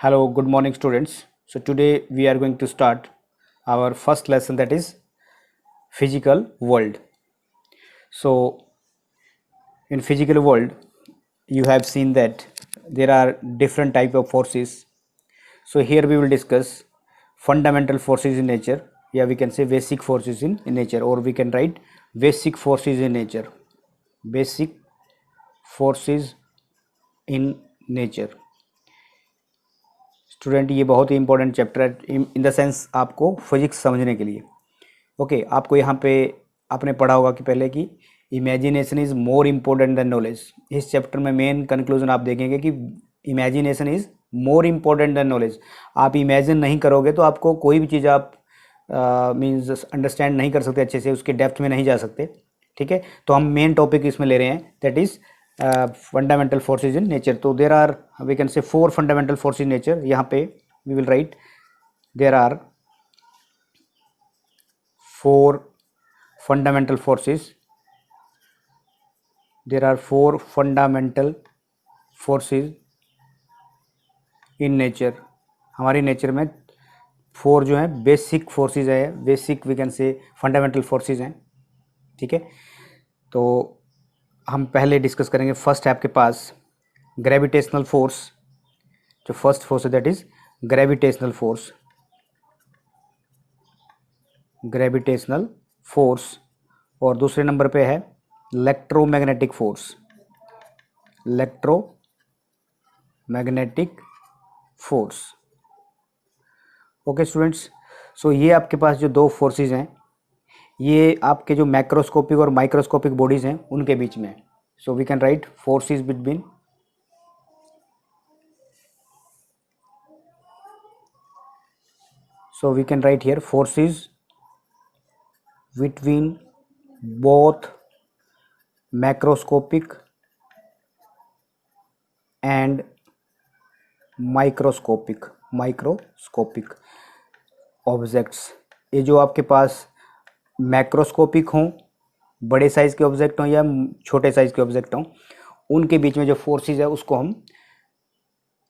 Hello, good morning, students. So, today we are going to start our first lesson, that is physical world. So, in physical world, you have seen that there are different type of forces. So, here we will discuss fundamental forces in nature. Yeah, we can say basic forces in nature, or we can write basic forces in nature. Basic forces in nature. Student, ये बहुत ही important chapter है in the sense आपको physics समझने के लिए। Okay, आपको यहाँ पे आपने पढ़ा होगा कि पहले कि imagination is more important then knowledge. इस चैप्टर में मेन कंक्लूजन आप देखेंगे कि imagination is more important then knowledge. आप इमेजिन नहीं करोगे तो आपको कोई भी चीज़ आप मीन्स अंडरस्टैंड नहीं कर सकते अच्छे से, उसके डेप्थ में नहीं जा सकते। ठीक है, तो हम मेन टॉपिक इसमें ले रहे हैं, that is fundamental forces in nature. तो देर आर वी कैन से 4 फंडामेंटल फोर्सेज इन नेचर। यहाँ पे we will write there are 4 fundamental forces. There are 4 fundamental forces in nature. हमारी नेचर में 4 जो है बेसिक फोर्सेस है, basic we can say fundamental forces हैं। ठीक है, तो हम पहले डिस्कस करेंगे। फर्स्ट है आपके पास ग्रेविटेशनल फोर्स। जो फर्स्ट फोर्स है that is gravitational force. Gravitational force. और दूसरे नंबर पे है electromagnetic force. Electromagnetic force. Okay students, so ये आपके पास जो 2 फोर्सेस हैं, ये आपके जो मैक्रोस्कोपिक और माइक्रोस्कोपिक बॉडीज हैं उनके बीच में। So we can write forces between so we can write here forces between both macroscopic and microscopic objects. ये जो आपके पास मैक्रोस्कोपिक हों, बड़े साइज़ के ऑब्जेक्ट हों या छोटे साइज़ के ऑब्जेक्ट हों, उनके बीच में जो फोर्सेस है उसको हम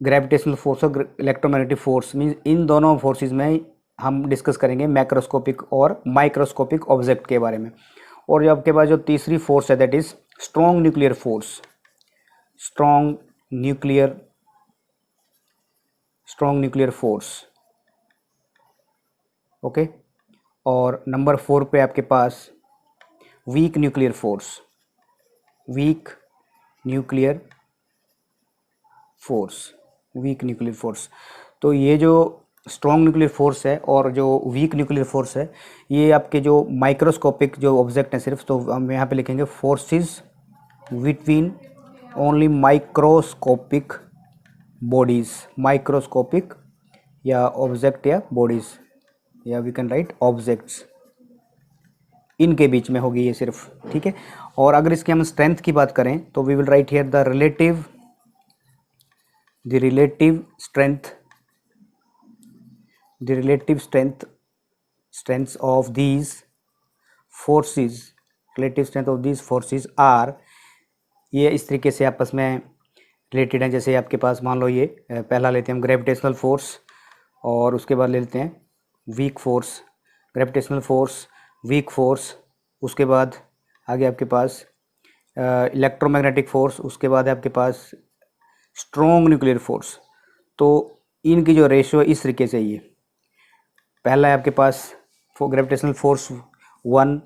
ग्रेविटेशनल फोर्स और इलेक्ट्रोमैग्नेटिक फोर्स मीन्स इन दोनों फोर्सेस में हम डिस्कस करेंगे मैक्रोस्कोपिक और माइक्रोस्कोपिक ऑब्जेक्ट के बारे में। और जो आपके पास जो तीसरी फोर्स है that is strong nuclear force. Strong nuclear force. Okay, और नंबर 4 पे आपके पास weak nuclear force. Weak nuclear force. तो ये जो स्ट्रॉन्ग न्यूक्लियर फोर्स है और जो वीक न्यूक्लियर फोर्स है, ये आपके जो माइक्रोस्कोपिक जो ऑब्जेक्ट हैं सिर्फ, तो हम यहाँ पे लिखेंगे forces between only microscopic bodies. Microscopic या ऑब्जेक्ट या बॉडीज, या वी कैन राइट ऑब्जेक्ट्स, इनके बीच में होगी ये सिर्फ। ठीक है, और अगर इसकी हम स्ट्रेंथ की बात करें तो we will write here the relative strengths of these forces are, ये इस तरीके से आपस में रिलेटेड हैं। जैसे आपके पास मान लो ये पहला लेते हैं हम ग्रेविटेशनल फोर्स, और उसके बाद ले लेते हैं weak force. Gravitational force, weak force, उसके बाद आगे आपके पास इलेक्ट्रोमैग्नेटिक फोर्स, उसके बाद है आपके पास स्ट्रॉन्ग न्यूक्लियर फोर्स। तो इनकी जो रेशियो इस तरीके से ये पहला है आपके पास ग्रेविटेशनल फोर्स 1,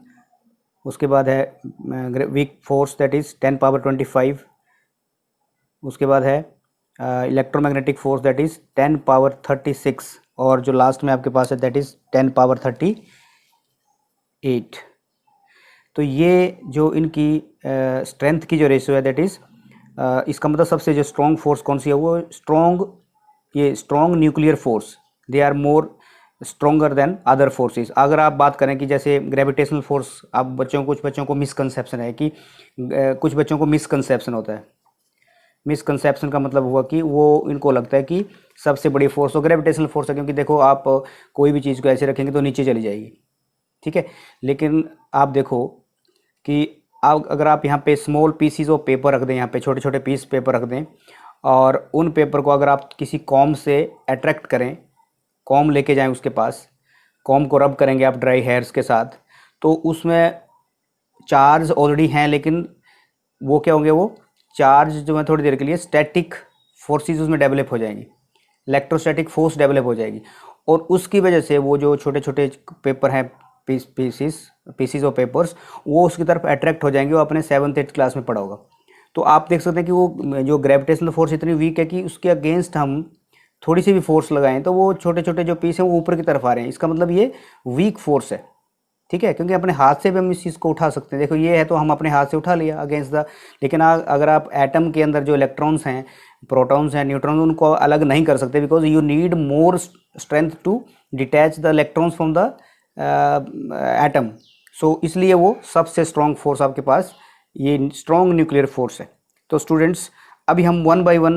उसके बाद है weak force that is 10 power 25, उसके बाद है electromagnetic force that is 10 power 36, और जो लास्ट में आपके पास है दैट इज़ 10 पावर 38। तो ये जो इनकी स्ट्रेंथ की जो रेशियो है दैट इज़ इसका मतलब सबसे जो स्ट्रॉन्ग फोर्स कौन सी है वो strong nuclear force. They are more stronger than other forces. अगर आप बात करें कि जैसे ग्रेविटेशनल फोर्स, आप कुछ बच्चों को मिसकंसेप्शन है कि कुछ बच्चों को मिसकंसेप्शन होता है। मिसकंसेप्शन का मतलब हुआ कि वो इनको लगता है कि सबसे बड़ी फोर्स तो ग्रेविटेशनल फोर्स है, क्योंकि देखो आप कोई भी चीज़ को ऐसे रखेंगे तो नीचे चली जाएगी। ठीक है, लेकिन आप देखो कि अगर आप यहाँ पे स्मॉल पीसीज ऑफ पेपर रख दें, यहाँ पे छोटे छोटे पीस पेपर रख दें, और उन पेपर को अगर आप किसी कॉम से अट्रैक्ट करें, कॉम लेके जाएं उसके पास, कॉम को रब करेंगे आप ड्राई हेयर्स के साथ, तो उसमें चार्ज ऑलरेडी हैं, लेकिन वो क्या होंगे, वो चार्ज जो है थोड़ी देर के लिए स्टैटिक फोर्सेस उसमें डेवलप हो जाएंगी, इलेक्ट्रोस्टैटिक फोर्स डेवलप हो जाएगी, और उसकी वजह से वो जो छोटे छोटे पेपर हैं, पीसीस ऑफ पेपर्स, वो उसकी तरफ अट्रैक्ट हो जाएंगे। वो अपने 7th 8th क्लास में पढ़ा होगा। तो आप देख सकते हैं कि वो जो ग्रेविटेशनल फोर्स इतनी वीक है कि उसके अगेंस्ट हम थोड़ी सी भी फोर्स लगाएं तो वो छोटे छोटे जो पीस हैं वो ऊपर की तरफ आ रहे हैं। इसका मतलब ये वीक फोर्स है, ठीक है, क्योंकि अपने हाथ से भी हम इस चीज़ को उठा सकते हैं। देखो ये है तो हम अपने हाथ से उठा लिया अगेंस्ट द, लेकिन अगर आप एटम के अंदर जो इलेक्ट्रॉन्स हैं, प्रोटॉन्स हैं, न्यूट्रॉन्स, उनको अलग नहीं कर सकते, because you need more strength to detach the electrons from the atom. So इसलिए वो सबसे स्ट्रॉन्ग फोर्स आपके पास ये स्ट्रॉन्ग न्यूक्लियर फोर्स है। तो स्टूडेंट्स अभी हम वन बाय वन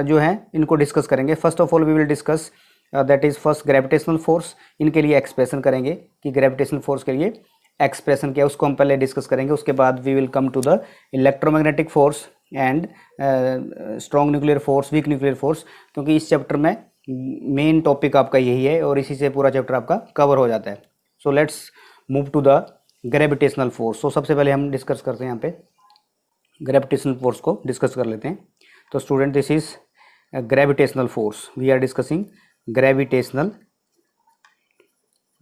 जो है इनको डिस्कस करेंगे। First of all we will discuss that is first gravitational force. इनके लिए एक्सप्रेशन करेंगे कि ग्रेविटेशनल फोर्स के लिए एक्सप्रेशन क्या है, उसको हम पहले डिस्कस करेंगे। उसके बाद we will come to the electromagnetic force and strong nuclear force, weak nuclear force, क्योंकि इस चैप्टर में मेन टॉपिक आपका यही है और इसी से पूरा चैप्टर आपका कवर हो जाता है। So let's move to the gravitational force. So सबसे पहले हम डिस्कस करते हैं यहाँ पे ग्रेविटेशनल फोर्स को डिस्कस कर लेते हैं। तो student this is gravitational force, we are discussing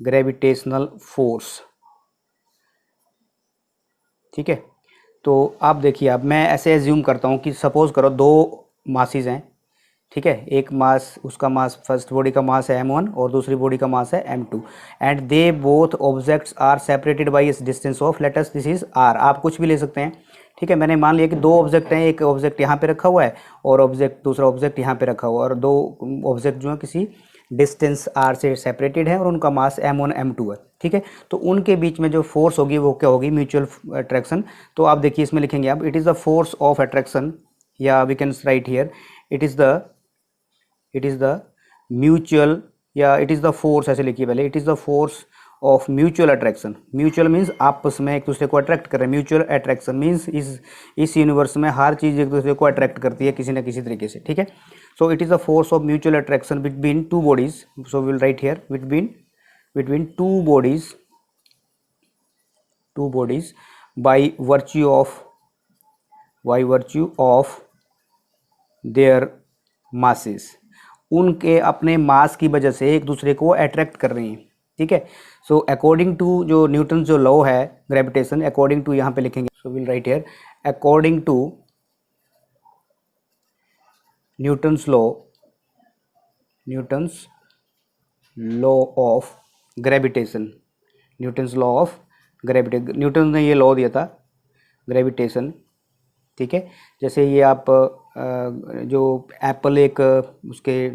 gravitational force, ठीक है। तो आप देखिए, अब मैं ऐसे एज्यूम करता हूँ कि सपोज करो दो मासेस हैं, ठीक है, एक मास, उसका मास, फर्स्ट बॉडी का मास है m1 और दूसरी बॉडी का मास है m2, and they both objects are separated by this distance of, let us this is r। आप कुछ भी ले सकते हैं, ठीक है। मैंने मान लिया कि दो ऑब्जेक्ट हैं, एक ऑब्जेक्ट यहाँ पे रखा हुआ है और दूसरा ऑब्जेक्ट यहाँ पे रखा हुआ है, और दो ऑब्जेक्ट जो है किसी डिस्टेंस r से सेपरेटेड है और उनका मास m1 m2 है, ठीक है। तो उनके बीच में जो फोर्स होगी वो क्या होगी, म्यूचुअल अट्रैक्शन। तो आप देखिए इसमें लिखेंगे आप, it is the force of attraction, या we can write here it is the mutual, या इट इज़ द फोर्स, ऐसे लिखिए पहले, it is the force of mutual attraction. Mutual means आपस में एक दूसरे को अट्रैक्ट कर रहे हैं। म्यूचुअल अट्रैक्शन मीन्स इस यूनिवर्स में हर चीज़ एक दूसरे को अट्रैक्ट करती है किसी न किसी तरीके से, ठीक है। सो it is the force of mutual attraction between two bodies. So will write here between two bodies by virtue of their masses. उनके अपने मास की वजह से एक दूसरे को अट्रैक्ट कर रही हैं, ठीक है। सो अकॉर्डिंग टू जो न्यूटन जो लॉ है ग्रेविटेशन, अकॉर्डिंग टू यहाँ पे लिखेंगे, so will write here according to Newton's law of gravitation, Newton ने ये लॉ दिया था ग्रेविटेशन, ठीक है। जैसे ये आप जो एप्पल एक उसके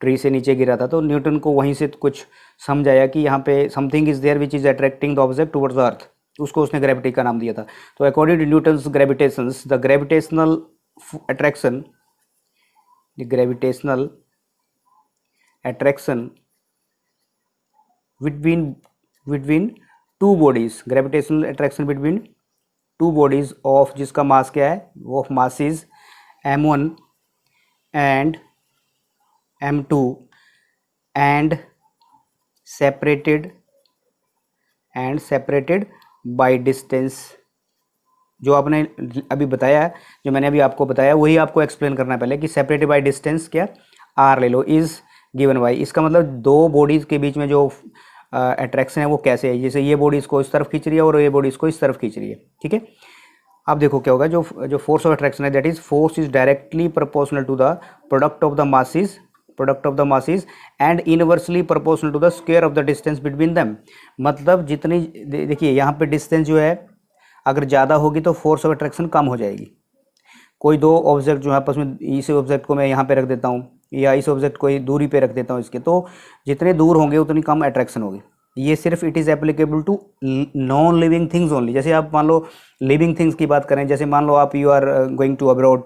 ट्री से नीचे गिरा था, तो न्यूटन को वहीं से कुछ समझ आया कि यहाँ पे something is there which is attracting the object towards the earth, उसको उसने ग्रेविटी का नाम दिया था। तो according to Newton's gravitations, the gravitational attraction between two bodies, gravitational attraction between two bodies of, जिसका मास क्या है, वो of masses m1 and m2 and separated by distance. जो आपने अभी बताया, जो मैंने अभी आपको बताया, वही आपको एक्सप्लेन करना है पहले कि सेपरेटेड बाय डिस्टेंस क्या, r ले लो, इज गिवन बाय। इसका मतलब दो बॉडीज के बीच में जो अट्रैक्शन है वो कैसे है, जैसे ये बॉडी इसको इस तरफ खींच रही है और ये बॉडी इसको इस तरफ खींच रही है, ठीक है। अब देखो क्या होगा, जो फोर्स ऑफ अट्रैक्शन है, that is force is directly proportional to the product of the masses and inversely proportional to the square of the distance between them. मतलब जितनी, देखिए यहाँ पे डिस्टेंस जो है अगर ज़्यादा होगी तो फोर्स ऑफ अट्रैक्शन कम हो जाएगी। कोई दो ऑब्जेक्ट जो है आपस में, इस ऑब्जेक्ट को मैं यहाँ पे रख देता हूँ या इस ऑब्जेक्ट को दूरी पे रख देता हूँ इसके, तो जितने दूर होंगे उतनी कम अट्रैक्शन होगी। ये सिर्फ it is applicable to non living things only. जैसे आप मान लो लिविंग थिंग्स की बात करें, जैसे मान लो आप you are going to abroad,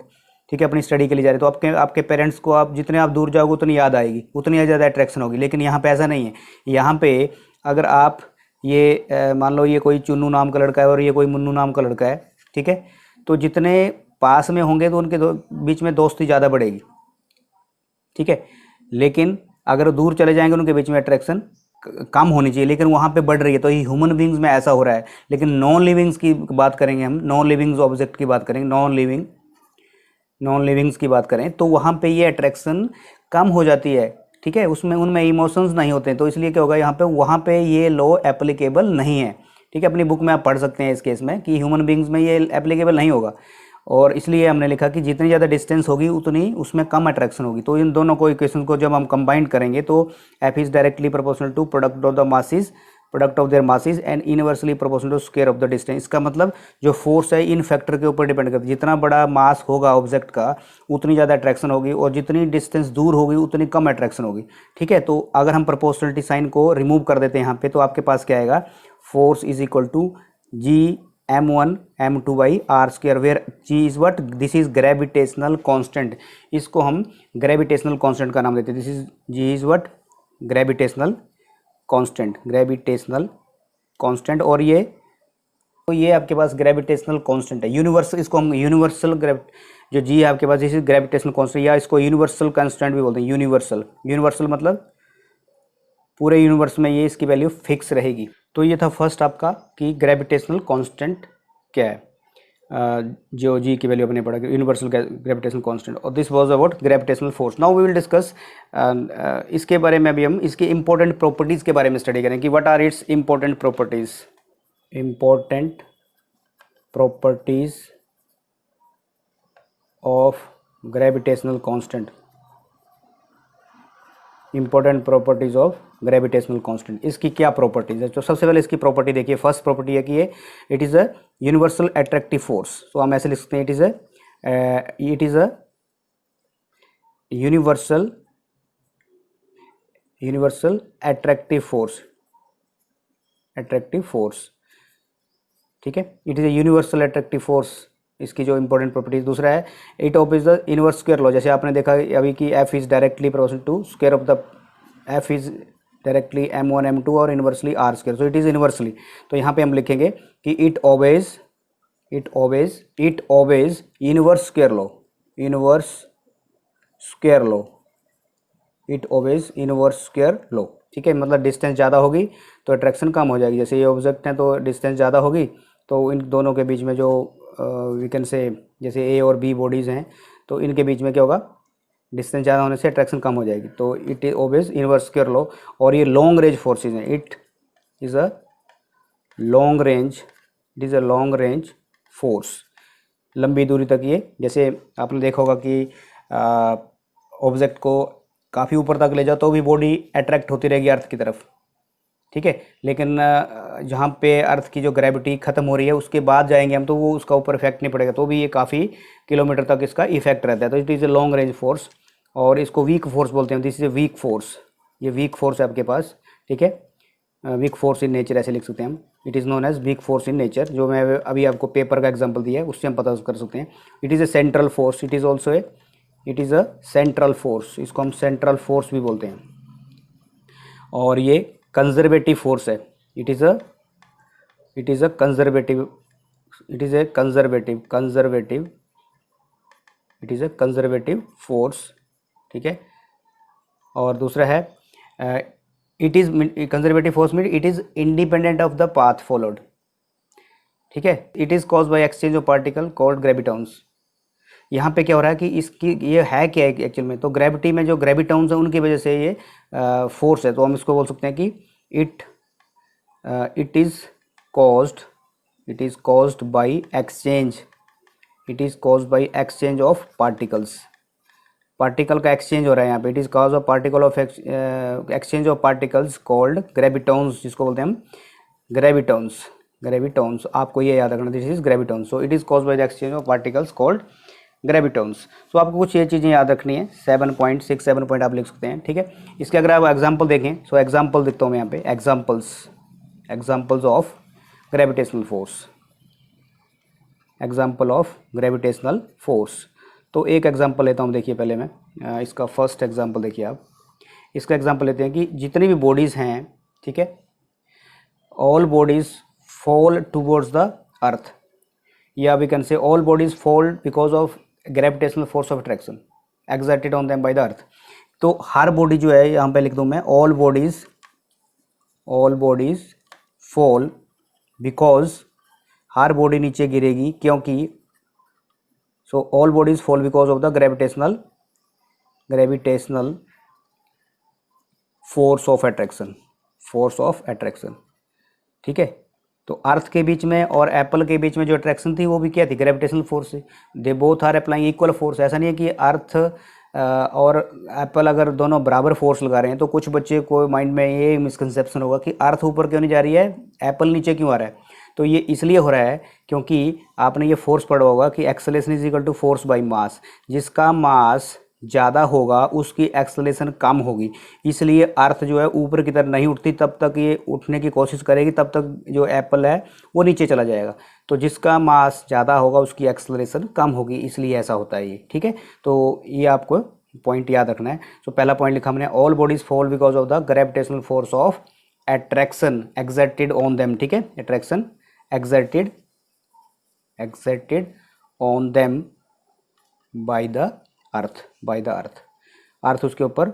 ठीक है, अपनी स्टडी के लिए जा रहे, तो आपके पेरेंट्स को आप जितने आप दूर जाओगे उतनी याद आएगी, उतनी ज़्यादा अट्रैक्शन होगी। लेकिन यहाँ पे ऐसा नहीं है। यहाँ पे अगर आप ये मान लो ये कोई चुन्नू नाम का लड़का है और ये कोई मुन्नू नाम का लड़का है, ठीक है, तो जितने पास में होंगे तो उनके बीच में दोस्ती ज़्यादा बढ़ेगी, ठीक है। लेकिन अगर दूर चले जाएंगे उनके बीच में अट्रैक्शन कम होनी चाहिए, लेकिन वहाँ पे बढ़ रही है। तो ये ह्यूमन बींग्स में ऐसा हो रहा है। लेकिन नॉन लिविंग्स की बात करेंगे हम, नॉन लिविंग्स ऑब्जेक्ट की बात करेंगे, नॉन लिविंग्स की बात करें तो वहाँ पे ये अट्रैक्शन कम हो जाती है, ठीक है। उसमें उनमें इमोशंस नहीं होते, तो इसलिए क्या होगा यहाँ पे, वहाँ पे ये लॉ एप्लीकेबल नहीं है, ठीक है। अपनी बुक में आप पढ़ सकते हैं इस केस में कि ह्यूमन बींग्स में ये एप्लीकेबल नहीं होगा, और इसलिए हमने लिखा कि जितनी ज़्यादा डिस्टेंस होगी उतनी उसमें कम अट्रैक्शन होगी। तो इन दोनों को इक्वेशन को जब हम कंबाइन करेंगे तो F is directly proportional to product of the masses, product of their masses and inversely proportional to square of the distance. इसका मतलब जो फोर्स है इन फैक्टर के ऊपर डिपेंड करता है। जितना बड़ा मास होगा ऑब्जेक्ट का उतनी ज़्यादा अट्रैक्शन होगी, और जितनी डिस्टेंस दूर होगी उतनी कम अट्रैक्शन होगी, ठीक है। तो अगर हम प्रोपोर्शनलिटी साइन को रिमूव कर देते हैं यहाँ पे, तो आपके पास क्या आएगा, force is equal to G m1 m2 by R square, where G is what, this is gravitational constant. इसको हम ग्रेविटेशनल कांस्टेंट का नाम देते हैं। This is G is what, gravitational constant, gravitational constant. और ये तो ये आपके पास ग्रेविटेशनल कांस्टेंट है, यूनिवर्सल, इसको हम यूनिवर्सल जो जी है आपके पास, दिस इज ग्रेविटेशनल कांस्टेंट, या इसको यूनिवर्सल कांस्टेंट भी बोलते हैं। यूनिवर्सल मतलब पूरे यूनिवर्स में ये इसकी वैल्यू फिक्स रहेगी। तो ये था फर्स्ट आपका कि ग्रेविटेशनल कांस्टेंट क्या है, जो जी की वैल्यू अपने पढ़ा, यूनिवर्सल ग्रेविटेशनल कांस्टेंट। और this was about gravitational force. Now we will discuss इसके बारे में, अभी हम इसके इंपॉर्टेंट प्रॉपर्टीज़ के बारे में स्टडी करें कि what are its important properties, important properties of gravitational constant, important properties of gravitational constant. इसकी क्या प्रॉपर्टीज है? तो सबसे पहले इसकी प्रॉपर्टी देखिए, फर्स्ट प्रॉपर्टी है कि ये it is a universal attractive force. तो हम ऐसे लिख सकते हैं, it is a universal attractive force, ठीक है। It is a universal attractive force, इसकी जो इंपॉर्टेंट प्रॉपर्टीज। दूसरा है it obeys the inverse square law, जैसे आपने देखा अभी कि F is directly proportional to square of the, F is directly m1 m2 और inversely r square, so it is inversely. तो यहाँ पे हम लिखेंगे कि it obeys inverse square law, it obeys inverse square law, ठीक है। मतलब डिस्टेंस ज़्यादा होगी तो अट्रैक्शन कम हो जाएगी। जैसे ये ऑब्जेक्ट हैं तो डिस्टेंस ज़्यादा होगी, तो इन दोनों के बीच में जो वी कैन से, जैसे ए और बी बॉडीज़ हैं तो इनके बीच में क्या होगा, डिस्टेंस ज़्यादा होने से अट्रैक्शन कम हो जाएगी। तो it is obvious inverse square law. और ये लॉन्ग रेंज फोर्सेज हैं, it is a long range force, लंबी दूरी तक ये, जैसे आपने देखा होगा कि ऑब्जेक्ट को काफ़ी ऊपर तक ले जाओ तो भी बॉडी अट्रैक्ट होती रहेगी अर्थ की तरफ, ठीक है। लेकिन जहाँ पे अर्थ की जो ग्रेविटी ख़त्म हो रही है उसके बाद जाएंगे हम तो वो उसका ऊपर इफेक्ट नहीं पड़ेगा, तो भी ये काफ़ी किलोमीटर तक इसका इफेक्ट रहता है। तो it is a long range force, और इसको वीक फोर्स बोलते हैं। This is a weak force, ये वीक फोर्स है आपके पास, ठीक है। वीक फोर्स इन नेचर ऐसे लिख सकते हैं हम, it is known as weak force in nature. जो मैं अभी आपको पेपर का एग्जाम्पल दिया है उससे हम पता कर सकते हैं। It is a central force, it is a central force, इसको हम सेंट्रल फोर्स भी बोलते हैं। और ये कंजर्वेटिव फोर्स है, it is a conservative force, ठीक है। और दूसरा है it is conservative force mean it is independent of the path followed, ठीक है। It is cause by exchange of particle called ग्रेविटॉन्स। यहाँ पे क्या हो रहा है कि इसकी ये है क्या है एक्चुअल में, तो ग्रेविटी में जो ग्रेविटॉन्स है उनकी वजह से ये फोर्स है। तो हम इसको बोल सकते हैं कि it is caused by exchange of particles. Particle का एक्सचेंज हो रहा है यहाँ पे, it is cause of particle of exchange of particles called ग्रेविटॉन्स, जिसको बोलते हैं हम ग्रेविटॉन्स। आपको ये याद रखना, this is ग्रेविटॉन्स। So it is cause by the exchange of particles called ग्रेविटॉन्स। तो आपको कुछ ये चीज़ें याद रखनी है, 7 पॉइंट 6 7 पॉइंट आप लिख सकते हैं, ठीक है। इसके अगर आप एग्जाम्पल देखें, सो एग्जाम्पल देखता हूँ मैं यहाँ पे, एग्जाम्पल्स ऑफ ग्रेविटेशनल फोर्स। तो एक एग्जाम्पल लेता हूँ, देखिए पहले मैं इसका फर्स्ट एग्जाम्पल देखिए आप। इसका एग्जाम्पल लेते हैं कि जितनी भी बॉडीज़ हैं, ठीक है, all bodies fall towards the earth. या we can say all bodies fall because of gravitational force of attraction exerted on them by the earth. तो हर बॉडी जो है यहाँ पे लिख दूँ मैं, all bodies fall because, her body नीचे गिरेगी क्योंकि, so all bodies fall because of the gravitational force of attraction. ठीक है, तो अर्थ के बीच में और एप्पल के बीच में जो अट्रैक्शन थी वो भी क्या थी, ग्रेविटेशनल फोर्स से। They both are applying equal force. ऐसा नहीं है कि अर्थ और एप्पल अगर दोनों बराबर फोर्स लगा रहे हैं, तो कुछ बच्चे को माइंड में ये मिसकंसेप्शन होगा कि अर्थ ऊपर क्यों नहीं जा रही है, एप्पल नीचे क्यों आ रहा है। तो ये इसलिए हो रहा है क्योंकि आपने ये फोर्स पढ़ा होगा कि acceleration is equal to force by mass. जिसका मास ज़्यादा होगा उसकी एक्सेलरेशन कम होगी, इसलिए अर्थ जो है ऊपर की तरफ नहीं उठती, तब तक ये उठने की कोशिश करेगी, तब तक जो एप्पल है वो नीचे चला जाएगा। तो जिसका मास ज़्यादा होगा उसकी एक्सेलरेशन कम होगी, इसलिए ऐसा होता है ये। ठीक है, तो ये आपको पॉइंट याद रखना है। तो पहला पॉइंट लिखा हमने, all bodies fall because of the gravitational force of attraction exerted on them. ठीक है, attraction exerted on them by the earth. Earth उसके ऊपर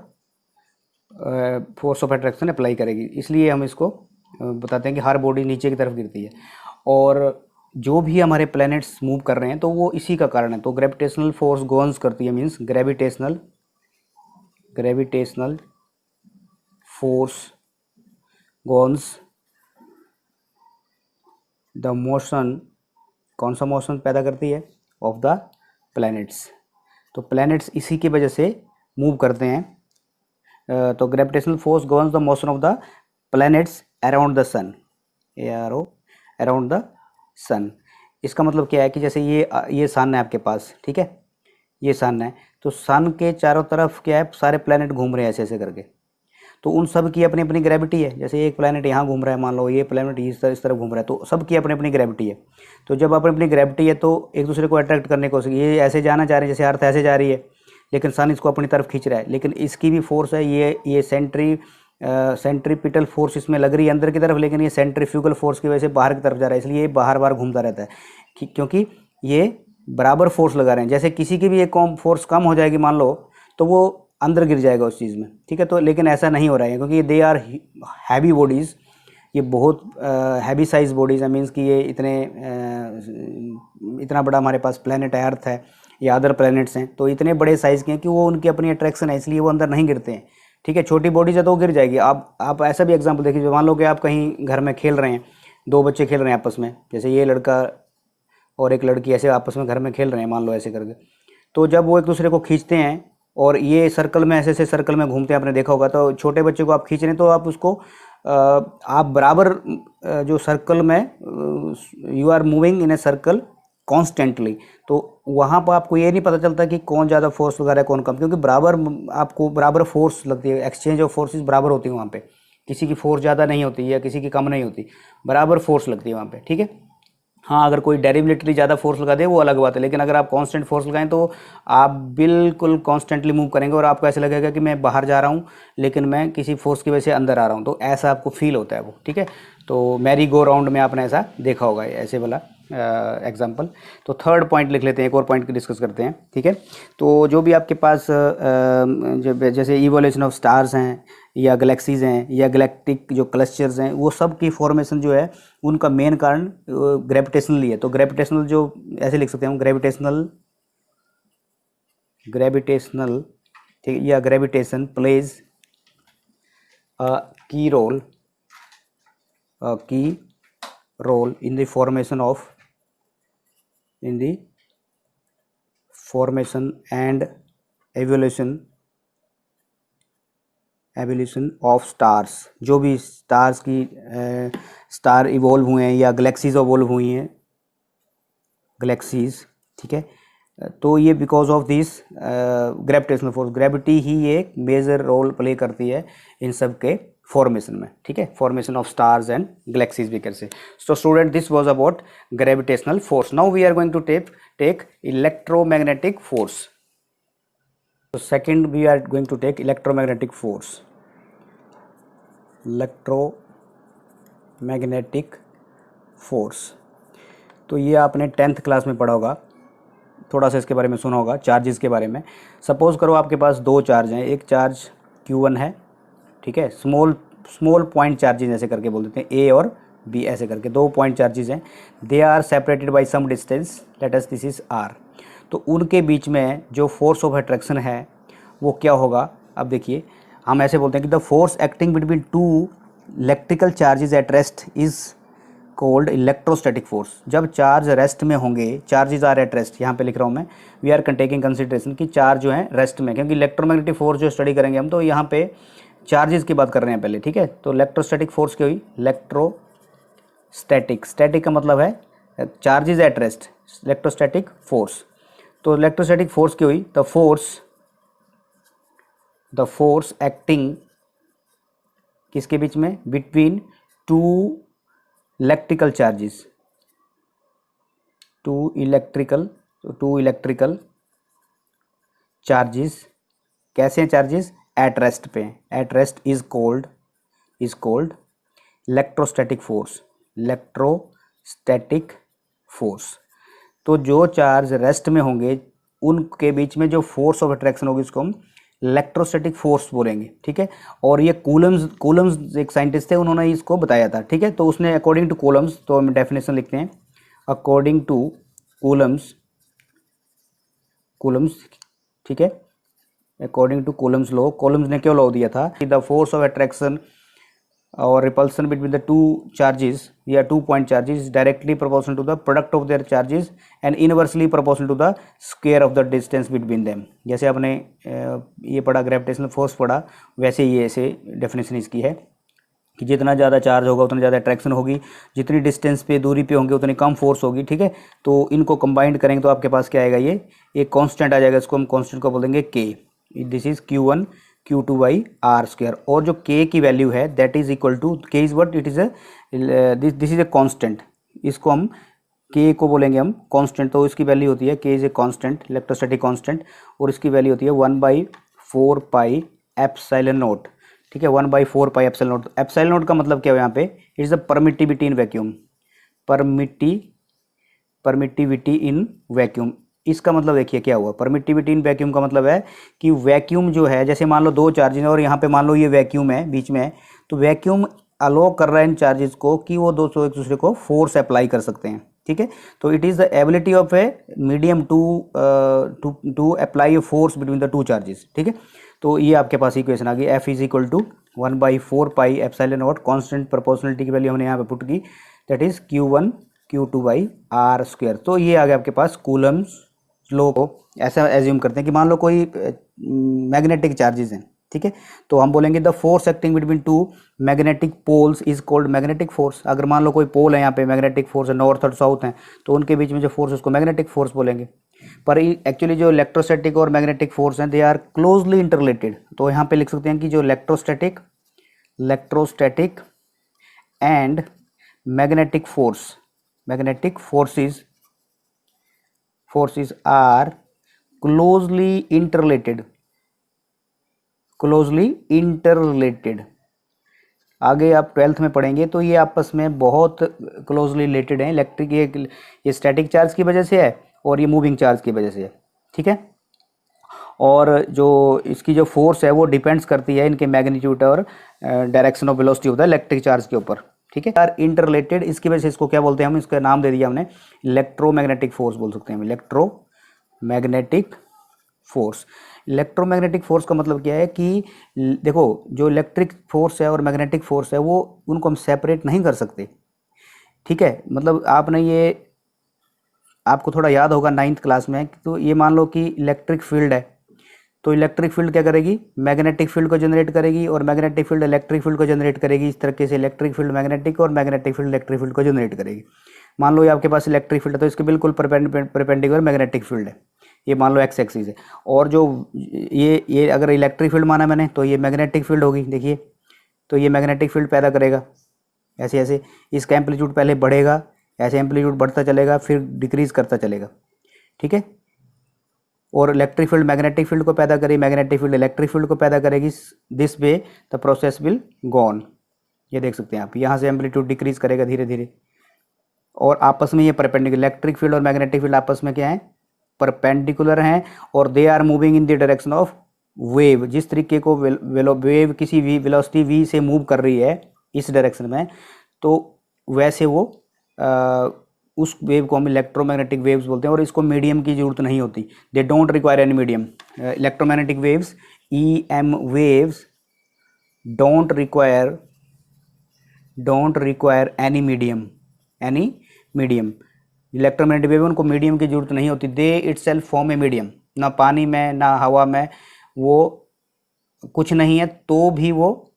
फोर्स ऑफ अट्रैक्शन अप्लाई करेगी, इसलिए हम इसको बताते हैं कि हर बॉडी नीचे की तरफ गिरती है। और जो भी हमारे प्लैनेट्स मूव कर रहे हैं तो वो इसी का कारण है। तो ग्रेविटेशनल फोर्स गोन्स करती है, means gravitational force governs the motion, कौन सा मोशन पैदा करती है, ऑफ द प्लैनेट्स। तो प्लैनेट्स इसी की वजह से मूव करते हैं। तो gravitational force governs the motion of the planets around the sun, around the sun. इसका मतलब क्या है कि जैसे ये सन है आपके पास, ठीक है, ये सन है, तो सन के चारों तरफ क्या है, सारे प्लैनेट घूम रहे हैं ऐसे ऐसे करके। तो उन सब की अपनी अपनी ग्रेविटी है। जैसे एक प्लैनेट यहाँ घूम रहा है, मान लो ये प्लैनेट इस तरफ घूम रहा है, तो सब की अपनी अपनी ग्रेविटी है। तो जब अपनी अपनी ग्रेविटी है तो एक दूसरे को अट्रैक्ट करने की कोशिश, ये ऐसे जाना चाह रहे हैं, जैसे अर्थ ऐसे जा रही है, लेकिन सन इसको अपनी तरफ खींच रहा है। लेकिन इसकी भी फोर्स है, ये सेंट्रीपिटल फोर्स इसमें लग रही है अंदर की तरफ, लेकिन ये सेंट्रीफ्यूगल फोर्स की वजह से बाहर की तरफ जा रहा है, इसलिए ये बाहर बाहर घूमता रहता है, क्योंकि ये बराबर फोर्स लगा रहे हैं। जैसे किसी की भी एक फोर्स कम हो जाएगी मान लो, तो वो अंदर गिर जाएगा उस चीज़ में। ठीक है, तो लेकिन ऐसा नहीं हो रहा है, क्योंकि दे आर हैवी बॉडीज़, ये बहुत हैवी साइज बॉडीज़ है, मीन्स कि ये इतना बड़ा हमारे पास प्लेनेट है, अर्थ है या अदर प्लैनेट्स हैं, तो इतने बड़े साइज़ के हैं कि वो उनकी अपनी अट्रैक्शन है, इसलिए वो अंदर नहीं गिरते हैं। ठीक है, छोटी बॉडीज है तो वो गिर जाएगी। आप ऐसा भी एग्जाम्पल देखिए, मान लो कि आप कहीं घर में खेल रहे हैं, दो बच्चे खेल रहे हैं आपस में, जैसे ये लड़का और एक लड़की ऐसे आपस में घर में खेल रहे हैं, मान लो ऐसे करके, तो जब वो एक दूसरे को खींचते हैं और ये सर्कल में ऐसे ऐसे सर्कल में घूमते हैं, आपने देखा होगा, तो छोटे बच्चे को आप खींच रहे हैं तो आप उसको आप बराबर जो सर्कल में you are moving in a circle constantly, तो वहाँ पर आपको ये नहीं पता चलता कि कौन ज़्यादा फोर्स लगा रहा है कौन कम, क्योंकि बराबर आपको बराबर फोर्स लगती है, एक्सचेंज ऑफ फोर्सेस बराबर होती है वहाँ पे, किसी की फोर्स ज़्यादा नहीं होती या किसी की कम नहीं होती, बराबर फोर्स लगती है वहाँ पे। ठीक है, हाँ, अगर कोई डेरिवेटिवली ज़्यादा फोर्स लगा दे वो अलग बात है, लेकिन अगर आप कांस्टेंट फोर्स लगाएं तो आप बिल्कुल कॉन्स्टेंटली मूव करेंगे और आपको ऐसा लगेगा कि मैं बाहर जा रहा हूँ लेकिन मैं किसी फोर्स की वजह से अंदर आ रहा हूँ, तो ऐसा आपको फील होता है वो। ठीक है, तो मैरी गो राउंड में आपने ऐसा देखा होगा, ऐसे वाला एग्जाम्पल। तो थर्ड पॉइंट लिख लेते हैं, एक और पॉइंट डिस्कस करते हैं। ठीक है, तो जो भी आपके पास जैसे इवोल्यूशन ऑफ स्टार्स हैं या गैलेक्सीज हैं या गैलेक्टिक जो क्लस्टर्स हैं, वो सब की फॉर्मेशन जो है उनका मेन कारण ग्रेविटेशनल ही है। तो ग्रेविटेशनल जो ऐसे लिख सकते हैं हम, ग्रेविटेशनल ठीक है, या gravitation plays a key role in the formation and evolution of stars. जो भी स्टार्स की स्टार इवॉल्व हुए हैं या गैलेक्सीज इवॉल्व हुई हैं, गैलेक्सीज, ठीक है, तो ये because of this gravitational force, gravity ही एक मेजर रोल प्ले करती है इन सब के फॉर्मेशन में। ठीक है, formation of stars and galaxies भी कर से। So student, this was about gravitational force. Now we are going to take electromagnetic force. So second we are going to take electromagnetic force. तो ये आपने 10th क्लास में पढ़ा होगा, थोड़ा सा इसके बारे में सुना होगा, चार्जेस के बारे में। सपोज़ करो आपके पास दो चार्ज हैं, एक चार्ज Q1 है, ठीक है, स्मॉल पॉइंट चार्जेस ऐसे करके बोल देते हैं, ए और बी ऐसे करके दो पॉइंट चार्जेस हैं। They are separated by some distance, let us this is R. तो उनके बीच में जो फोर्स ऑफ अट्रैक्शन है वो क्या होगा? अब देखिए, हम ऐसे बोलते हैं कि the force acting between two electrical charges at rest is called electrostatic force. जब चार्ज रेस्ट में होंगे, चार्जेस आर एट रेस्ट, यहाँ पे लिख रहा हूँ मैं, वी आर टेकिंग कंसिडरेशन कि चार्ज जो है रेस्ट में, क्योंकि इलेक्ट्रोमैग्नेटिक फोर्स जो स्टडी करेंगे हम, तो यहाँ पे चार्जेस की बात कर रहे हैं पहले, ठीक है। तो इलेक्ट्रोस्टैटिक फोर्स क्या हुई? इलेक्ट्रोस्टैटिक, स्टैटिक का मतलब है charges at rest, electrostatic force. तो इलेक्ट्रोस्टैटिक फोर्स क्या हुई? द फोर्स एक्टिंग किसके बीच में? Between two electrical charges, two electrical charges. कैसे हैं चार्जेस? एट रेस्ट पे, at rest is called electrostatic force. तो जो चार्ज रेस्ट में होंगे उनके बीच में जो फोर्स ऑफ अट्रैक्शन होगी उसको हम इलेक्ट्रोस्टैटिक फोर्स बोलेंगे, ठीक है। और ये कूलम्स एक साइंटिस्ट थे, उन्होंने इसको बताया था, ठीक है। तो उसने अकॉर्डिंग टू कूलम्स, तो हम डेफिनेशन लिखते हैं अकॉर्डिंग टू कूलम्स, ठीक है, according to Coulomb's law. Coulomb's ने क्यों लॉ दिया था कि द फोर्स ऑफ अट्रैक्शन और repulsion between the two charges या two point charges directly proportional to the product of their charges and inversely proportional to the square of the distance between them. जैसे आपने ये पढ़ा, gravitational force पढ़ा, वैसे ये ऐसे डेफिनेशन इसकी है कि जितना ज़्यादा चार्ज होगा उतना ज़्यादा अट्रैक्शन होगी, जितनी डिस्टेंस पे, दूरी पे होंगे उतनी कम फोर्स होगी, ठीक है। तो इनको कंबाइंड करेंगे तो आपके पास क्या आएगा? ये एक कांस्टेंट आ जाएगा, इसको हम कांस्टेंट को बोलेंगे K. This is Q1 Q2 by R square. और जो के की वैल्यू है that is equal to, K is what? It is this is a constant, इसको हम के को बोलेंगे हम कांस्टेंट। तो इसकी वैल्यू होती है, के is a constant, electrostatic constant, और इसकी वैल्यू होती है 1/4 पाई एप्सिलॉन नॉट, ठीक है, 1/4 pi epsilon not. Epsilon not का मतलब क्या है यहाँ पे? It is the permittivity in vacuum, permittivity in vacuum. इसका मतलब देखिए क्या हुआ, परमिटिविटी इन वैक्यूम का मतलब है कि वैक्यूम जो है, जैसे मान लो दो चार्जेस हैं और यहाँ पे मान लो ये वैक्यूम है बीच में, तो वैक्यूम अलो कर रहा है इन चार्जेस को कि वो दोस्तों एक दूसरे को फोर्स अप्लाई कर सकते हैं, ठीक है। तो it is the ability of a medium to apply a force between the two charges, ठीक है। तो ये आपके पास इक्वेशन आ गई, F is equal to 1/4 pi epsilon naught, constant proportionality की वैल्यू हमने यहाँ पे पुट की, that is Q1 Q2 by R square. तो ये आ गया आपके पास कूलम्स लॉ को। ऐसा एज्यूम करते हैं कि मान लो कोई मैग्नेटिक चार्जेस हैं, ठीक है, तो हम बोलेंगे the force acting between two magnetic poles is called magnetic force. अगर मान लो कोई पोल है यहाँ पे, मैग्नेटिक फोर्स है, नॉर्थ और साउथ हैं, तो उनके बीच में जो फोर्स है उसको मैग्नेटिक फोर्स बोलेंगे। पर एक्चुअली जो इलेक्ट्रोस्टैटिक और मैग्नेटिक फोर्स हैं दे आर क्लोजली इंटररिलेटेड। तो यहाँ पे लिख सकते हैं कि जो electrostatic and magnetic forces are closely interrelated। आगे आप 12th में पढ़ेंगे तो ये आपस में बहुत क्लोजली रिलेटेड हैं। इलेक्ट्रिक ये स्टैटिक चार्ज की वजह से है और ये मूविंग चार्ज की वजह से है, ठीक है। और जो इसकी जो फोर्स है वो डिपेंड्स करती है इनके मैग्नीट्यूड और direction of velocity of the electric charge के ऊपर, ठीक है। यार इंटररिलेटेड, इसकी वजह से इसको क्या बोलते हैं हम, इसका नाम दे दिया हमने इलेक्ट्रोमैग्नेटिक फोर्स बोल सकते हैं। इलेक्ट्रोमैग्नेटिक फोर्स का मतलब क्या है कि देखो जो इलेक्ट्रिक फोर्स है और मैग्नेटिक फोर्स है वो उनको हम सेपरेट नहीं कर सकते, ठीक है। मतलब आपने ये आपको थोड़ा याद होगा 9th क्लास में, तो ये मान लो कि इलेक्ट्रिक फील्ड है, तो इलेक्ट्रिक फील्ड क्या करेगी? मैग्नेटिक फील्ड को जनरेट करेगी और मैग्नेटिक फील्ड इलेक्ट्रिक फील्ड को जनरेट करेगी। इस तरीके से इलेक्ट्रिक फील्ड मैग्नेटिक और मैग्नेटिक फील्ड इलेक्ट्रिक फील्ड को जनरेट करेगी। मान लो ये आपके पास इलेक्ट्रिक फील्ड है तो इसके बिल्कुल परपेंडिकुलर मैग्नेटिक फील्ड है, ये मान लो एक्स एक्सिस है। और जो ये अगर इलेक्ट्रिक फील्ड माना मैंने तो ये मैग्नेटिक फील्ड होगी, देखिए, तो ये मैग्नेटिक फील्ड पैदा करेगा ऐसे ऐसे। इसका एम्पलीट्यूड पहले बढ़ेगा, ऐसे एम्पलीट्यूड बढ़ता चलेगा फिर डिक्रीज करता चलेगा, ठीक है। और इलेक्ट्रिक फील्ड मैग्नेटिक फील्ड को पैदा करेगी, मैग्नेटिक फील्ड इलेक्ट्रिक फील्ड को पैदा करेगी। This way the process will go on. ये देख सकते हैं आप, यहाँ से एम्पलीट्यूड डिक्रीज करेगा धीरे धीरे, और आपस में ये परपेंडिकुलर, इलेक्ट्रिक फील्ड और मैग्नेटिक फील्ड आपस में क्या है, परपेंडिकुलर हैं, और they are moving in the direction of wave. जिस तरीके को वेव किसी भी वेलोसिटी v से मूव कर रही है इस डायरेक्शन में, तो वैसे वो उस वेव को हम इलेक्ट्रोमैग्नेटिक वेव्स बोलते हैं, और इसको मीडियम की जरूरत नहीं होती। They don't require any medium. Electromagnetic waves, EM waves don't require any medium. Electromagnetic wave, उनको मीडियम की जरूरत नहीं होती। दे इटसेल्फ फॉर्म ए मीडियम। ना पानी में ना हवा में वो कुछ नहीं है तो भी वो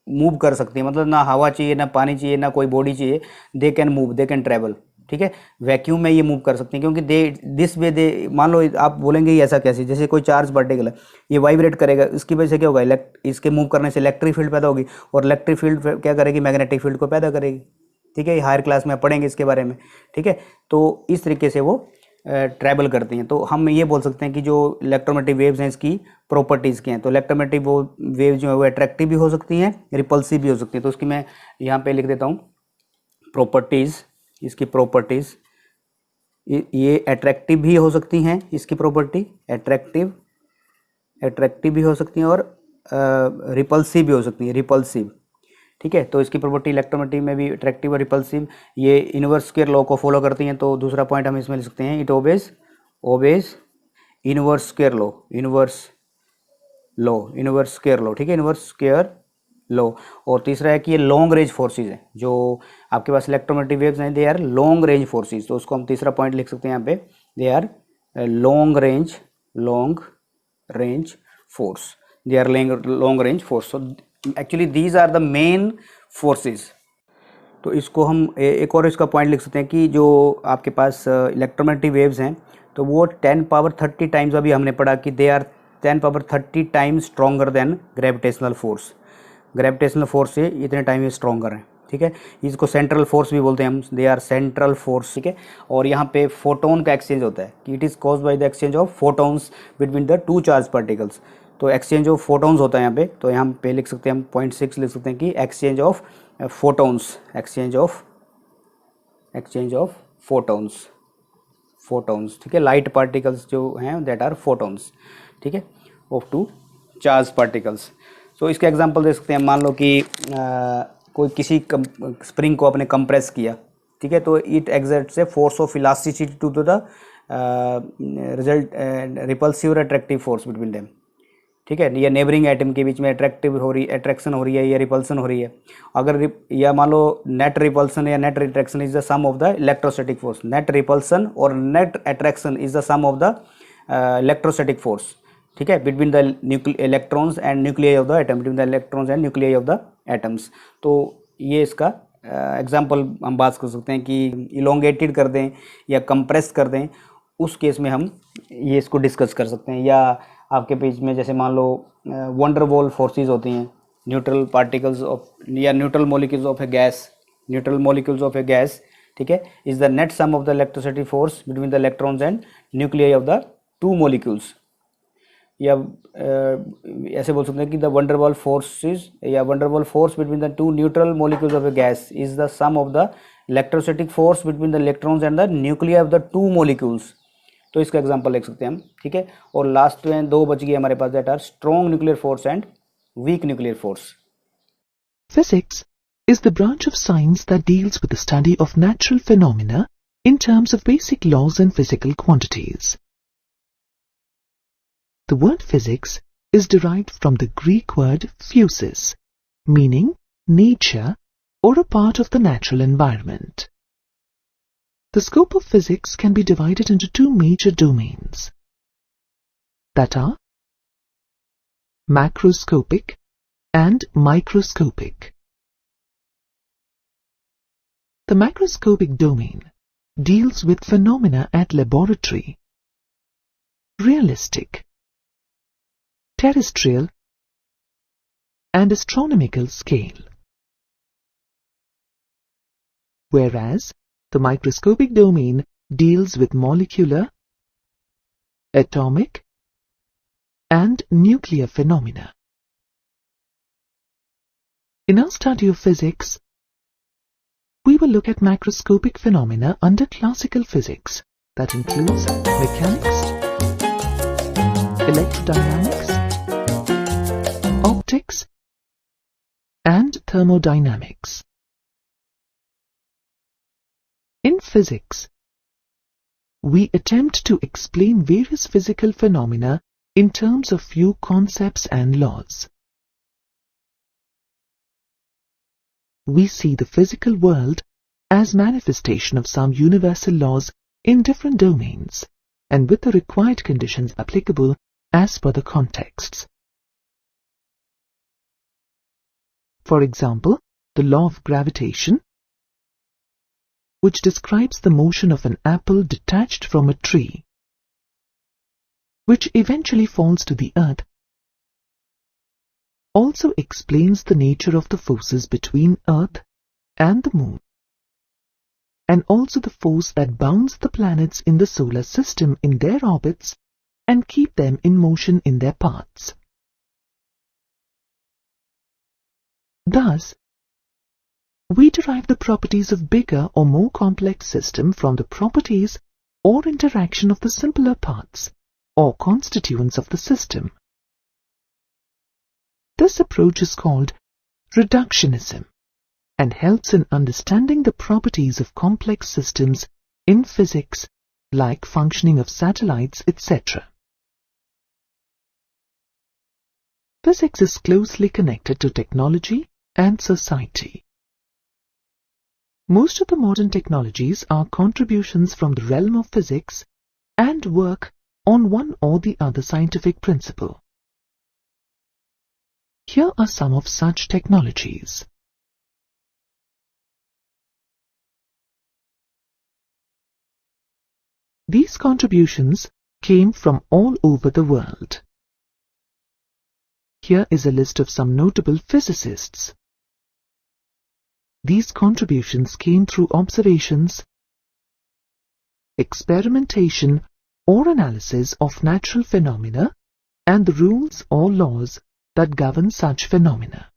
मूव कर सकती है, मतलब ना हवा चाहिए ना पानी चाहिए ना कोई बॉडी चाहिए, they can move, they can travel. ठीक है, वैक्यूम में ये मूव कर सकते हैं, क्योंकि दे दिस वे दे, मान लो आप बोलेंगे ये ऐसा कैसे, जैसे कोई चार्ज पार्टिकल है, ये वाइब्रेट करेगा, इसकी वजह से क्या होगा, इसके मूव करने से इलेक्ट्रिक फील्ड पैदा होगी, और इलेक्ट्रिक फील्ड क्या करेगी, मैग्नेटिक फील्ड को पैदा करेगी। ठीक है, हायर क्लास में पढ़ेंगे इसके बारे में। ठीक है, तो इस तरीके से वो ट्रैवल करती हैं। तो हम ये बोल सकते हैं कि जो इलेक्ट्रोमैग्नेटिक वेव्स हैं इसकी प्रॉपर्टीज़ क्या हैं। तो इलेक्ट्रोमैग्नेटिक वो वेव जो है वो अट्रैक्टिव भी हो सकती हैं, रिपल्सिव भी हो सकती है। तो उसकी मैं यहाँ पे लिख देता हूँ प्रॉपर्टीज़, इसकी प्रॉपर्टीज़। ये अट्रैक्टिव भी हो सकती हैं, इसकी प्रॉपर्टी अट्रैक्टिव भी हो सकती हैं, और रिपल्सिव भी हो सकती हैं, रिपल्सिव। ठीक है, तो इसकी प्रॉपर्टी इलेक्ट्रोमैग्नेटिक में भी अट्रैक्टिव और रिपल्सिव, ये इनवर्स स्क्वायर लॉ को फॉलो करती हैं। तो दूसरा पॉइंट हम इसमें लिख सकते हैं, it obeys inverse square law, inverse square law. ठीक है, इनवर्स स्क्वायर लॉ। और तीसरा है कि ये लॉन्ग रेंज फोर्सेज है, जो आपके पास इलेक्ट्रोमैग्नेटिक वेव्स हैं, they are long range forces. तो उसको हम तीसरा पॉइंट लिख सकते हैं यहाँ पे, they are long range force, they are long range force. So actually these are the main forces. तो इसको हम एक और इसका पॉइंट लिख सकते हैं कि जो आपके पास इलेक्ट्रोमैग्नेटिक वेव्स हैं, तो वो 10 पावर 30 टाइम्स, अभी हमने पढ़ा कि they are 10 power 30 times stronger than gravitational force. Gravitational force से इतने टाइम ये स्ट्रॉन्गर हैं। ठीक है, इसको सेंट्रल फोर्स भी बोलते हैं हम, दे आर सेंट्रल फोर्स। ठीक है, और यहाँ पे फोटोन का एक्सचेंज होता है कि it is caused by the exchange of photons between the to charge particles. तो एक्सचेंज ऑफ फोटोन्स होता है यहाँ पे। तो यहाँ पे लिख सकते हैं हम पॉइंट 6 लिख सकते हैं कि exchange of photons, exchange of photons. ठीक है, लाइट पार्टिकल्स जो हैं दैट आर फोटोन्स। ठीक है, ऑफ टू चार्ज पार्टिकल्स। तो इसका एग्जांपल दे सकते हैं, मान लो कि कोई किसी स्प्रिंग को आपने कंप्रेस किया। ठीक है, तो it exerts a force of elasticity to the result repulsive और अट्रैक्टिव फोर्स बिटवीन देम। ठीक है, या नेबरिंग एटम के बीच में अट्रैक्शन हो रही है या रिपल्सन हो रही है। अगर या मान लो नेट रिपल्सन या net attraction is the sum of the electrostatic force. Net repulsion और net attraction is the sum of the electrostatic force. ठीक है, between the electrons and nuclei of the atom, between the electrons and nuclei of the atoms. तो ये इसका example हम बात कर सकते हैं कि इलोंगेटेड कर दें या कंप्रेस कर दें, उस केस में हम ये इसको डिस्कस कर सकते हैं। या आपके पेज में जैसे मान लो वंडरवॉल फोर्सेस होती हैं, न्यूट्रल पार्टिकल्स ऑफ या neutral molecules of a gas. ठीक है, is the net sum of the electrostatic force between the electrons and nuclei of the two molecules. या ऐसे बोल सकते हैं कि the van der Waals force between the two neutral molecules of a gas is the sum of the electrostatic force between the electrons and the nuclei of the two molecules. तो इसका example लिख सकते हैं हम। ठीक है, और लास्ट में दो बच गए हमारे पास, that are strong nuclear force and weak nuclear force. Physics is the branch of science that deals with the study of natural phenomena in terms of basic laws and physical quantities. The word physics is derived from the Greek word physis, meaning nature or a part of the natural environment. The scope of physics can be divided into two major domains, that are macroscopic and microscopic. The macroscopic domain deals with phenomena at laboratory, realistic, terrestrial, and astronomical scale, whereas the microscopic domain deals with molecular, atomic, and nuclear phenomena. In our study of physics, we will look at macroscopic phenomena under classical physics that includes mechanics, electrodynamics, optics, and thermodynamics. In physics, we attempt to explain various physical phenomena in terms of few concepts and laws. We see the physical world as manifestation of some universal laws in different domains and with the required conditions applicable as per the contexts. For example, the law of gravitation, which describes the motion of an apple detached from a tree, which eventually falls to the earth, also explains the nature of the forces between Earth and the Moon, and also the force that bounds the planets in the solar system in their orbits and keep them in motion in their paths. Thus, we derive the properties of bigger or more complex system from the properties or interaction of the simpler parts or constituents of the system. This approach is called reductionism and helps in understanding the properties of complex systems in physics like functioning of satellites, etc. Physics is closely connected to technology and society. Most of the modern technologies are contributions from the realm of physics and work on one or the other scientific principle. Here are some of such technologies. These contributions came from all over the world. Here is a list of some notable physicists. These contributions came through observations, experimentation or analysis of natural phenomena and the rules or laws that govern such phenomena.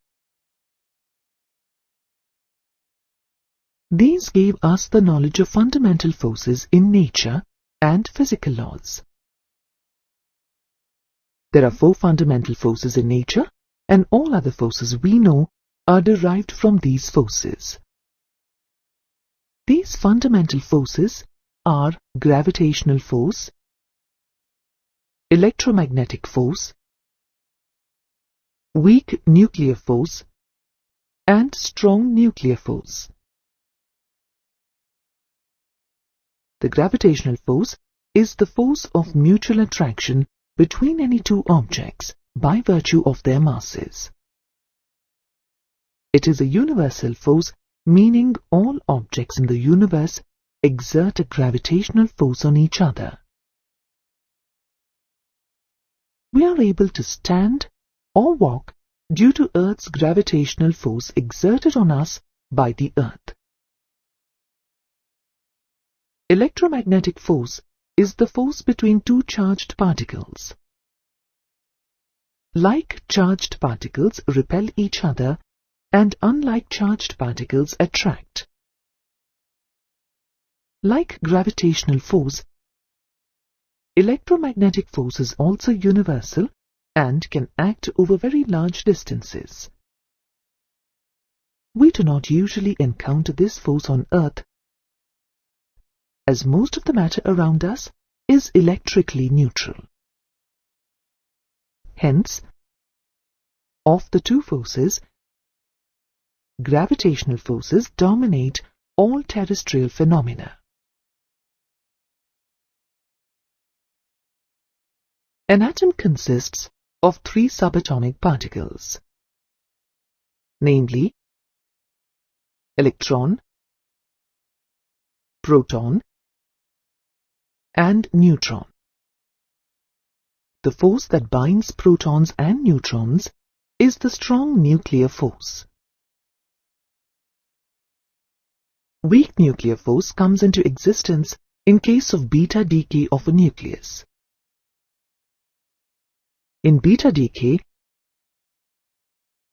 These gave us the knowledge of fundamental forces in nature and physical laws. There are 4 fundamental forces in nature, and all other forces we know are derived from these forces. These fundamental forces are gravitational force, electromagnetic force, weak nuclear force, and strong nuclear force. The gravitational force is the force of mutual attraction between any two objects by virtue of their masses. It is a universal force, meaning all objects in the universe exert a gravitational force on each other. We are able to stand or walk due to Earth's gravitational force exerted on us by the Earth. Electromagnetic force is the force between two charged particles. Like charged particles repel each other, and unlike charged particles attract. Like gravitational force, electromagnetic force is also universal and can act over very large distances. We do not usually encounter this force on Earth, as most of the matter around us is electrically neutral. Hence, of the two forces, gravitational forces dominate all terrestrial phenomena. An atom consists of 3 subatomic particles, namely electron, proton, and neutron. The force that binds protons and neutrons is the strong nuclear force. Weak nuclear force comes into existence in case of beta decay of a nucleus. In beta decay,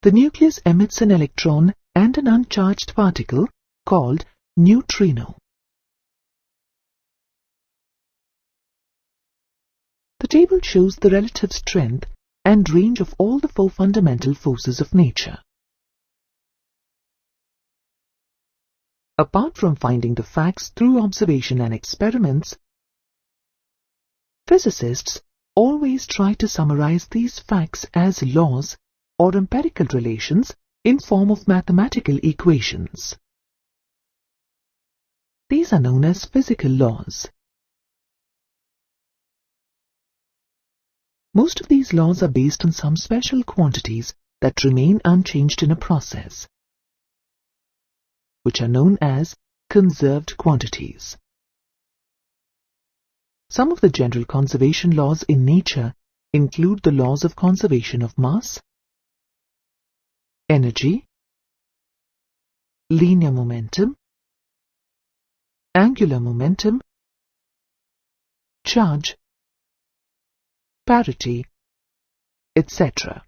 the nucleus emits an electron and an uncharged particle called neutrino. The table shows the relative strength and range of all the four fundamental forces of nature. Apart from finding the facts through observation and experiments, physicists always try to summarize these facts as laws or empirical relations in form of mathematical equations. These are known as physical laws. Most of these laws are based on some special quantities that remain unchanged in a process, which are known as conserved quantities. Some of the general conservation laws in nature include the laws of conservation of mass, energy, linear momentum, angular momentum, charge, parity, etc.